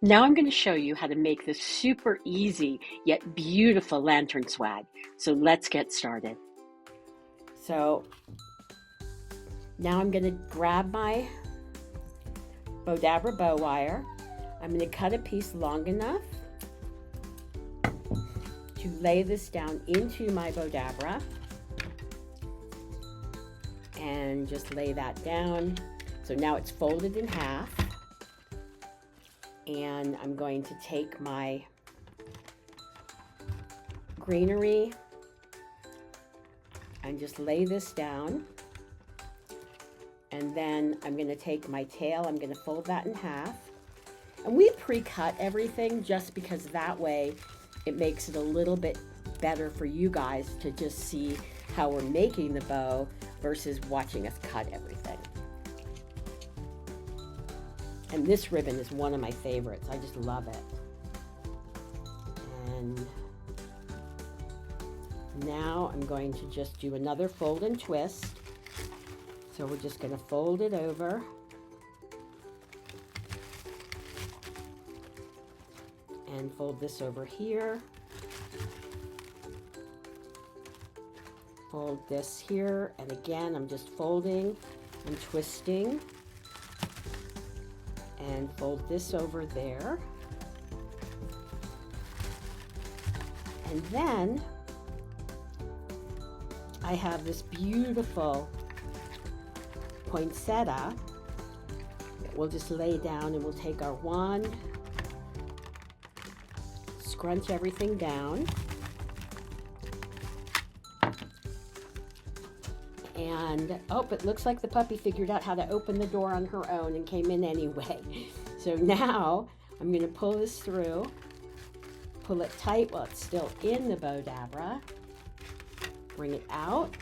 Now I'm going to show you how to make this super easy yet beautiful lantern swag. So let's get started. So now I'm going to grab my Bowdabra bow wire. I'm going to cut a piece long enough to lay this down into my Bowdabra and just lay that down. So now it's folded in half. And I'm going to take my Greenery and just lay this down. And then I'm going to take my tail, I'm going to fold that in half. And we pre-cut everything just because that way it makes it a little bit better for you guys to just see how we're making the bow versus watching us cut everything. And this ribbon is one of my favorites. I just love it. And now I'm going to just do another fold and twist. So we're just going to fold it over. And fold this over here. Fold this here. And again, I'm just folding and twisting. And fold this over there. And then I have this beautiful poinsettia that we'll just lay down, and we'll take our wand, scrunch everything down, and oh, it looks like the puppy figured out how to open the door on her own and came in anyway. So now I'm going to pull this through, pull it tight while it's still in the Bowdabra, bring it out,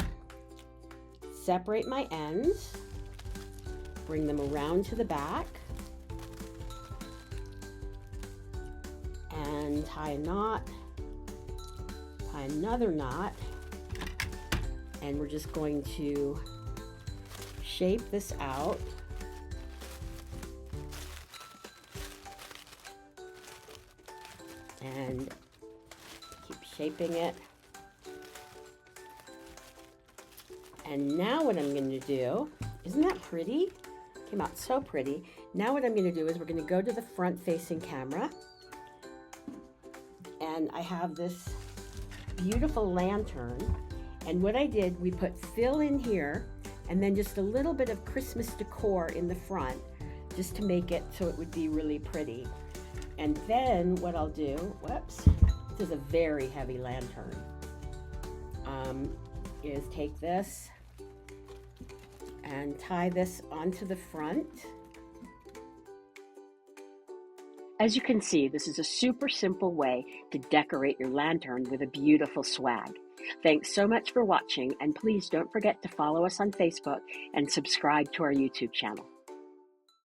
separate my ends, bring them around to the back, and tie a knot, tie another knot. And we're just going to shape this out. And keep shaping it. And now what I'm going to do, isn't that pretty? Came out so pretty. Now what I'm going to do is we're going to go to the front facing camera. And I have this beautiful lantern. And what I did, we put fill in here and then just a little bit of Christmas decor in the front just to make it so it would be really pretty. And then what I'll do, whoops, this is a very heavy lantern, is take this and tie this onto the front. As you can see, this is a super simple way to decorate your lantern with a beautiful swag. Thanks so much for watching, and please don't forget to follow us on Facebook and subscribe to our YouTube channel.